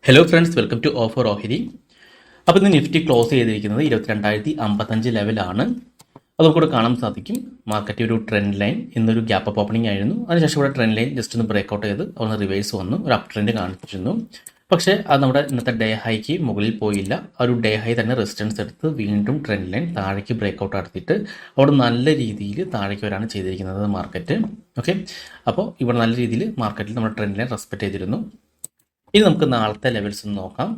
Hello friends, welcome to offer ഓഹരി. അപ്പോൾ ഇന്ന് നിഫ്റ്റി ക്ലോസ് ചെയ്തിരിക്കുന്നത് 22,055 ലെവലാണ്. അത് നമുക്കിവിടെ കാണാൻ സാധിക്കും. മാർക്കറ്റ് ഒരു ട്രെൻഡ് ലൈൻ ഇന്നൊരു ഗ്യാപ്പ് അപ്പ് ഓപ്പണിംഗ് ആയിരുന്നു. അതിനുശേഷം ഇവിടെ ട്രെൻഡ് ലൈൻ ജസ്റ്റ് ഒന്ന് ബ്രേക്ക് ഔട്ട് ചെയ്ത് ഒന്ന് റിവേഴ്സ് വന്നു, ഒരു അപ് ട്രെൻഡ് കാണിച്ചിരുന്നു. പക്ഷേ അത് നമ്മുടെ ഇന്നത്തെ ഡേ ഹൈക്ക് മുകളിൽ പോയില്ല. ആ ഒരു ഡേ ഹൈ തന്നെ റെസിസ്റ്റൻസ് എടുത്ത് വീണ്ടും ട്രെൻഡ് ലൈൻ താഴേക്ക് ബ്രേക്ക് ഔട്ട് നടത്തിയിട്ട് അവിടെ നല്ല രീതിയിൽ താഴേക്ക് വരാണ് ചെയ്തിരിക്കുന്നത് മാർക്കറ്റ്. ഓക്കെ, അപ്പോൾ ഇവിടെ നല്ല രീതിയിൽ മാർക്കറ്റിൽ നമ്മുടെ ട്രെൻഡ് ലൈൻ റെസ്പെക്ട് ചെയ്തിരുന്നു. ഇനി നമുക്ക് നാളത്തെ ലെവൽസ് ഒന്ന് നോക്കാം.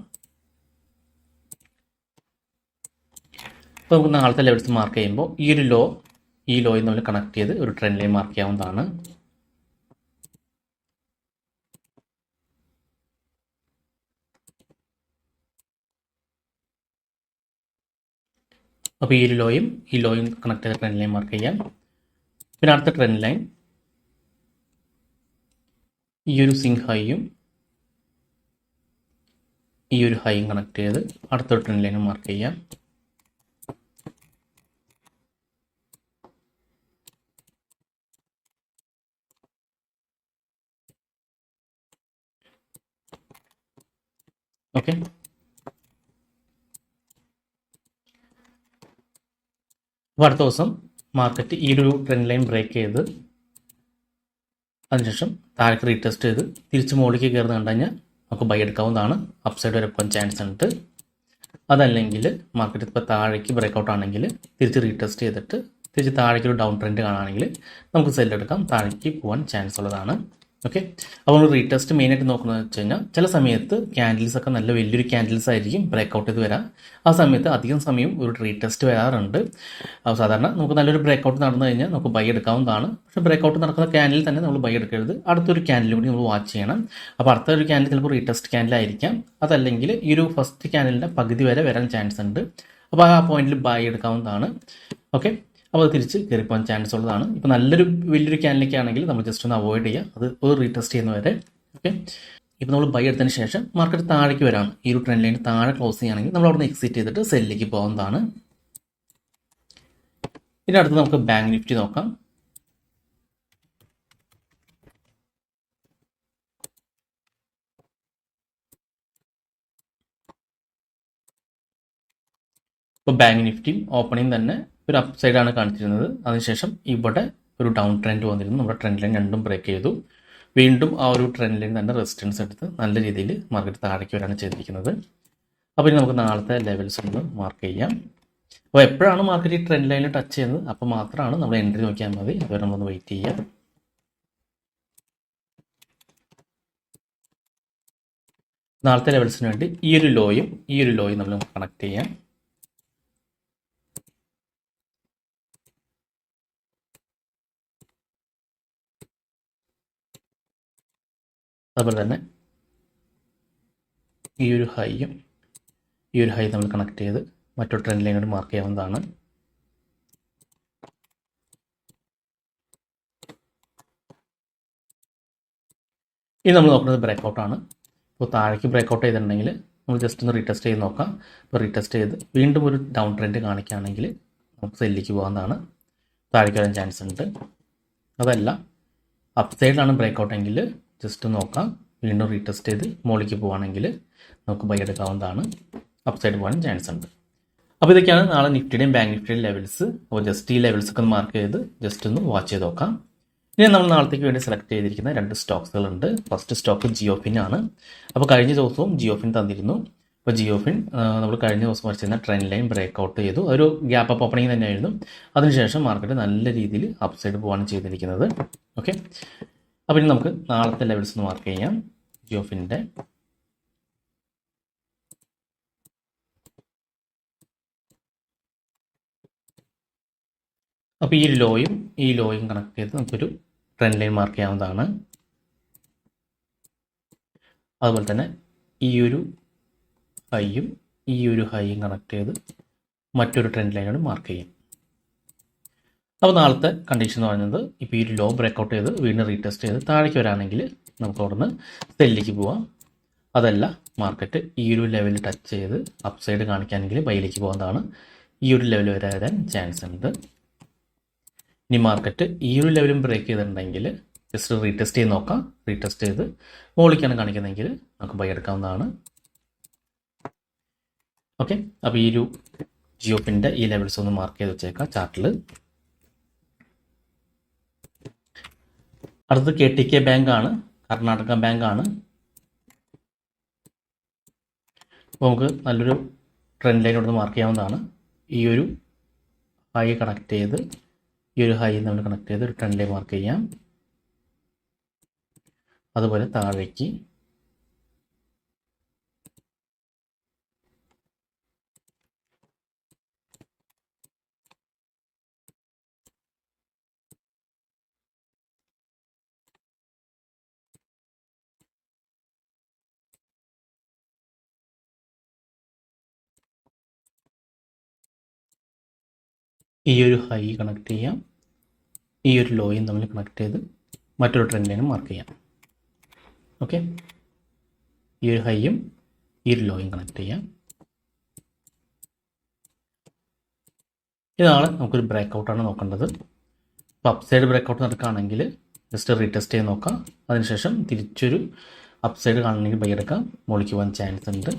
അപ്പോൾ നമുക്ക് നാളത്തെ ലെവൽസ് മാർക്ക് ചെയ്യുമ്പോൾ ഈ ലോയിൽ നമ്മൾ കണക്ട് ചെയ്ത് ഒരു ട്രെൻഡ് ലൈൻ മാർക്ക് ചെയ്യാവുന്നതാണ്. അപ്പോൾ ഈ ലോയും കണക്ട് ചെയ്ത ട്രെൻഡ് ലൈൻ മാർക്ക് ചെയ്യാം. പിന്നെ അടുത്ത ട്രെൻഡ് ലൈൻ ഈ ഒരു സിങ് ഹൈയും ഈ ഒരു ഹൈയും കണക്ട് ചെയ്ത് അടുത്തൊരു ട്രെൻഡ് ലൈൻ മാർക്ക് ചെയ്യാം. ഓക്കെ, അപ്പോൾ അടുത്ത ദിവസം മാർക്കറ്റ് ഈ ഒരു ട്രെൻഡ് ലൈൻ ബ്രേക്ക് ചെയ്ത് അതിനുശേഷം താഴേക്ക് റീടെസ്റ്റ് ചെയ്ത് തിരിച്ച് മുകളിലേക്ക് കയറുന്ന കണ്ടു കഴിഞ്ഞാൽ നമുക്ക് ബൈ എടുക്കാവുന്നതാണ്. അപ്സൈഡ് വരെ പോകാൻ ചാൻസ് ഉണ്ട്. അതല്ലെങ്കിൽ മാർക്കറ്റ് ഇപ്പോൾ താഴേക്ക് ബ്രേക്കൗട്ട് ആണെങ്കിൽ തിരിച്ച് റീടെസ്റ്റ് ചെയ്തിട്ട് തിരിച്ച് താഴേക്ക് ഒരു ഡൗൺ ട്രെൻഡ് കാണുകയാണെങ്കിൽ നമുക്ക് സെൽ എടുക്കാം, താഴേക്ക് പോകാൻ ചാൻസ് ഉള്ളതാണ്. ഓക്കെ, അപ്പോൾ നമ്മൾ റീടെസ്റ്റ് മെയിനായിട്ട് നോക്കുന്നത് വെച്ച് കഴിഞ്ഞാൽ ചില സമയത്ത് ക്യാൻഡിൽസ് ഒക്കെ നല്ല വലിയൊരു ക്യാൻഡിൽസ് ആയിരിക്കും ബ്രേക്കൗട്ട് ചെയ്ത് വരാം. ആ സമയത്ത് അധികം സമയം ഒരു റീടെസ്റ്റ് വരാറുണ്ട്. സാധാരണ നമുക്ക് നല്ലൊരു ബ്രേക്കൗട്ട് നടന്നു കഴിഞ്ഞാൽ നമുക്ക് ബൈ എടുക്കാവുന്നതാണ്. പക്ഷേ ബ്രേക്കൗട്ട് നടക്കുന്ന ക്യാൻഡിൽ തന്നെ നമ്മൾ ബൈ എടുക്കരുത്, അടുത്തൊരു ക്യാൻഡിലും കൂടി നമ്മൾ വാച്ച് ചെയ്യണം. അപ്പോൾ അടുത്തൊരു ക്യാൻഡിൽ ചിലപ്പോൾ റീടെസ്റ്റ് ക്യാൻഡിലായിരിക്കാം, അതല്ലെങ്കിൽ ഈ ഒരു ഫസ്റ്റ് ക്യാൻഡിലിൻ്റെ പകുതി വരെ വരാൻ ചാൻസ് ഉണ്ട്. അപ്പോൾ ആ പോയിന്റിൽ ബൈ എടുക്കാവുന്നതാണ്. ഓക്കെ, അപ്പോൾ അത് തിരിച്ച് കയറിപ്പോകാൻ ചാൻസ് ഉള്ളതാണ്. ഇപ്പോൾ വലിയൊരു ക്യാനിലേക്ക് ആണെങ്കിൽ നമ്മൾ ജസ്റ്റ് ഒന്ന് അവോയ്ഡ് ചെയ്യുക, അത് ഒരു റീടെസ്റ്റ് ചെയ്യുന്നവരെ. ഓക്കെ, ഇപ്പോൾ നമ്മൾ ബൈ എടുത്തതിന് ശേഷം മാർക്കറ്റ് താഴേക്ക് വരാണ്, ഈ ഒരു ട്രെൻഡ് ലൈൻ താഴെ ക്ലോസ് ചെയ്യുകയാണെങ്കിൽ നമ്മൾ അവിടെ നിന്ന് എക്സിറ്റ് ചെയ്തിട്ട് സെല്ലിലേക്ക് പോകുന്നതാണ്. ഇനി അടുത്ത് നമുക്ക് ബാങ്ക് നിഫ്റ്റി നോക്കാം. ഇപ്പോൾ ബാങ്ക് നിഫ്റ്റിയും ഓപ്പണിംഗ് തന്നെ ഒരു അപ്പ് സൈഡാണ് കാണിച്ചിരുന്നത്. അതിനുശേഷം ഇവിടെ ഒരു ഡൗൺ ട്രെൻഡ് വന്നിരുന്നു. നമ്മുടെ ട്രെൻഡ് ലൈൻ രണ്ടും ബ്രേക്ക് ചെയ്തു. വീണ്ടും ആ ഒരു ട്രെൻഡ് ലൈൻ തന്നെ റെസിസ്റ്റൻസ് എടുത്ത് നല്ല രീതിയിൽ മാർക്കറ്റ് താഴേക്ക് വരാണ് ചെയ്തിരിക്കുന്നത്. അപ്പോൾ ഇനി നമുക്ക് നാളത്തെ ലെവൽസ് ഒന്ന് മാർക്ക് ചെയ്യാം. അപ്പോൾ എപ്പോഴാണ് മാർക്കറ്റ് ഈ ട്രെൻഡ് ലൈനിൽ ടച്ച് ചെയ്യുന്നത് അപ്പോൾ മാത്രമാണ് നമ്മൾ എൻട്രി നോക്കിയാൽ മതി. അതുവരെ നമ്മളൊന്ന് വെയിറ്റ് ചെയ്യാം. നാളത്തെ ലെവൽസിന് വേണ്ടി ഈ ഒരു ലോയും നമ്മൾ കണക്ട് ചെയ്യാം. അതുപോലെ തന്നെ ഈ ഒരു ഹൈ നമ്മൾ കണക്ട് ചെയ്ത് മറ്റൊരു ട്രെൻഡ് ലൈനോട് മാർക്ക് ചെയ്യാവുന്നതാണ്. ഇനി നമ്മൾ നോക്കുന്നത് ബ്രേക്കൗട്ടാണ്. ഇപ്പോൾ താഴേക്ക് ബ്രേക്കൗട്ട് ചെയ്തിട്ടുണ്ടെങ്കിൽ നമ്മൾ ജസ്റ്റ് ഒന്ന് റീടെസ്റ്റ് ചെയ്ത് നോക്കാം. ഇപ്പോൾ റീടെസ്റ്റ് ചെയ്ത് വീണ്ടും ഒരു ഡൗൺ ട്രെൻഡ് കാണിക്കുകയാണെങ്കിൽ നമുക്ക് സെല്ലിലേക്ക് പോകാവുന്നതാണ്, താഴേക്ക് വരാൻ ചാൻസ് ഉണ്ട്. അതല്ല അപ്പ് സൈഡിലാണ് ബ്രേക്കൗട്ടെങ്കിൽ ജസ്റ്റ് നോക്കാം, വീണ്ടും റീടെസ്റ്റ് ചെയ്ത് മുകളിലേക്ക് പോവുകയാണെങ്കിൽ നമുക്ക് ബൈ എടുക്കാവുന്നതാണ്, അപ്പ് സൈഡ് പോകാനും ചാൻസ് ഉണ്ട്. അപ്പോൾ ഇതൊക്കെയാണ് നാളെ നിഫ്റ്റിയുടെയും ബാങ്ക് നിഫ്റ്റിയുടെയും ലെവൽസ്. അപ്പോൾ ജസ്റ്റ് ഈ ലെവൽസ് ഒക്കെ ഒന്ന് മാർക്ക് ചെയ്ത് ജസ്റ്റ് ഒന്ന് വാച്ച് ചെയ്ത് നോക്കാം. ഇനി നമ്മൾ നാളത്തേക്ക് വേണ്ടി സെലക്ട് ചെയ്തിരിക്കുന്ന 2 സ്റ്റോക്സുകളുണ്ട്. ഫസ്റ്റ് സ്റ്റോക്ക് ജിയോഫിൻ ആണ്. അപ്പോൾ കഴിഞ്ഞ ദിവസവും ജിയോഫിൻ തന്നിരുന്നു. അപ്പോൾ ജിയോഫിൻ നമ്മൾ കഴിഞ്ഞ ദിവസം വരച്ചിരുന്ന ട്രെൻഡ് ലൈൻ ബ്രേക്കൗട്ട് ചെയ്തു, ഒരു ഗ്യാപ്പ് അപ്പ് ഓപ്പണിംഗ് തന്നെയായിരുന്നു. അതിനുശേഷം മാർക്കറ്റ് നല്ല രീതിയിൽ അപ്പ് സൈഡ് പോകാണ് ചെയ്തിരിക്കുന്നത്. ഓക്കെ, അപ്പോൾ ഇനി നമുക്ക് നാളത്തെ ലെവൽസ് ഒന്ന് മാർക്ക് ചെയ്യാം. ജിയോഫിൻ്റെ അപ്പോൾ ഈ ലോയും കണക്ട് ചെയ്ത് നമുക്കൊരു ട്രെൻഡ് ലൈൻ മാർക്ക് ചെയ്യാവുന്നതാണ്. അതുപോലെ തന്നെ ഈ ഒരു ഹൈയും കണക്ട് ചെയ്ത് മറ്റൊരു ട്രെൻഡ് ലൈനോട് മാർക്ക് ചെയ്യും. അപ്പോൾ നാളത്തെ കണ്ടീഷൻ എന്ന് പറയുന്നത് ഇപ്പോൾ ഈ ഒരു ലോ ബ്രേക്കൗട്ട് ചെയ്ത് വീണ്ടും റീടെസ്റ്റ് ചെയ്ത് താഴേക്ക് വരാണെങ്കിൽ നമുക്ക് അവിടെ നിന്ന് സെല്ലിലേക്ക് പോവാം. അതല്ല മാർക്കറ്റ് ഈ ഒരു ലെവൽ ടച്ച് ചെയ്ത് അപ്പ് സൈഡ് കാണിക്കുകയാണെങ്കിൽ ബൈയിലേക്ക് പോകുന്നതാണ്. ഈ ഒരു ലെവൽ വരെ വരാൻ ചാൻസ് ഉണ്ട്. ഇനി മാർക്കറ്റ് ഈ ഒരു ലെവലും ബ്രേക്ക് ചെയ്തിട്ടുണ്ടെങ്കിൽ ജസ്റ്റ് റീടെസ്റ്റ് ചെയ്ത് നോക്കാം. റീടെസ്റ്റ് ചെയ്ത് മുകളിലേക്കാണ് കാണിക്കുന്നതെങ്കിൽ നമുക്ക് ബൈ എടുക്കാവുന്നതാണ്. ഓക്കെ, അപ്പോൾ ഈ ഒരു ജിയോ പിൻ്റെ ഈ ലെവൽസ് ഒന്ന് മാർക്ക് ചെയ്ത് വെച്ചേക്കാം ചാർട്ടിൽ. അടുത്തത് KTK ബാങ്കാണ്, കർണാടക ബാങ്കാണ്. അപ്പോൾ നമുക്ക് നല്ലൊരു ട്രെൻഡ് ലൈൻ ഇവിടെ മാർക്ക് ചെയ്യാവുന്നതാണ്. ഈ ഒരു ഹൈ കണക്ട് ചെയ്ത് ഈ ഒരു ഹൈ നമ്മൾ കണക്ട് ചെയ്ത് ഒരു ട്രെൻഡ് ലൈൻ മാർക്ക് ചെയ്യാം. അതുപോലെ താഴേക്ക് ഈ ഒരു ഹൈ കണക്ട് ചെയ്യാം. ഈ ഒരു ലോയും തമ്മിൽ കണക്ട് ചെയ്ത് മറ്റൊരു ട്രെൻഡ് ലൈനും മാർക്ക് ചെയ്യാം. ഓക്കെ, ഈ ഒരു ഹൈയും ഈ ഒരു ലോയും കണക്ട് ചെയ്യാം. ഇതാണ് നമുക്കൊരു ബ്രേക്കൗട്ടാണ് നോക്കേണ്ടത്. അപ്പോൾ അപ്സൈഡ് ബ്രേക്കൗട്ട് നടക്കുകയാണെങ്കിൽ ജസ്റ്റ് റീടെസ്റ്റ് ചെയ്ത് നോക്കാം. അതിനുശേഷം തിരിച്ചൊരു അപ്സൈഡ് കാണണമെങ്കിൽ ബൈ എടുക്കാം, മുകളിലേക്ക് പോകാൻ ചാൻസ് ഉണ്ട്.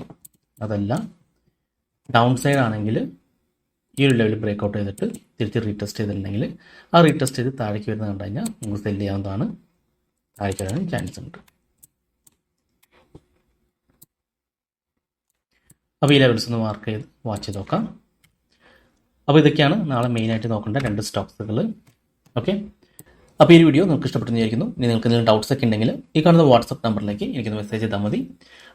അതല്ല ഡൗൺ സൈഡ് ആണെങ്കിൽ ഈ ഒരു ലെവലിൽ ബ്രേക്കൗട്ട് ചെയ്തിട്ട് തിരിച്ച് റീടെസ്റ്റ് ചെയ്തിട്ടുണ്ടെങ്കിൽ ആ റീടെസ്റ്റ് ചെയ്ത് താഴേക്ക് വരുന്നത് കണ്ടു കഴിഞ്ഞാൽ നമുക്ക് സെല് ചെയ്യാവുന്നതാണ്. താഴേക്ക് വരാനും ചാൻസ് ഉണ്ട്. അപ്പോൾ ഈ ലെവൽസ് ഒന്ന് മാർക്ക് ചെയ്ത് വാച്ച് ചെയ്ത് നോക്കാം. അപ്പോൾ ഇതൊക്കെയാണ് നാളെ മെയിനായിട്ട് നോക്കേണ്ട 2 സ്റ്റോക്സുകൾ. ഓക്കെ, അപ്പോൾ ഈ വീഡിയോ നിങ്ങൾക്ക് ഇഷ്ടപ്പെട്ടെന്ന് വിചാരിക്കുന്നു. ഇനി നിങ്ങൾക്ക് എന്തെങ്കിലും ഡൗട്ട്സ് ഒക്കെ ഉണ്ടെങ്കിൽ ഈ കാണുന്ന വാട്സപ്പ് നമ്പറിലേക്ക് എനിക്കൊന്ന് മെസ്സേജ് ചെയ്താൽ മതി.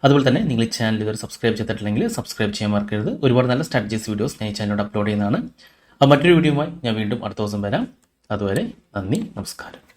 അതുപോലെ തന്നെ നിങ്ങൾ ഈ ചാനൽ ഇതുവരെ സബ്സ്ക്രൈബ് ചെയ്തിട്ടില്ലെങ്കിൽ സബ്സ്ക്രൈബ് ചെയ്യാൻ മറക്കരുത്. ഒരുപാട് നല്ല സ്ട്രാറ്റജീസ് വീഡിയോസ് ഞാൻ ഈ ചാനലിലൂടെ അപ്ലോഡ് ചെയ്യുന്നതാണ്. അപ്പോൾ മറ്റൊരു വീഡിയോയുമായി ഞാൻ വീണ്ടും അടുത്ത ദിവസം വരാം. അതുവരെ നന്ദി, നമസ്കാരം.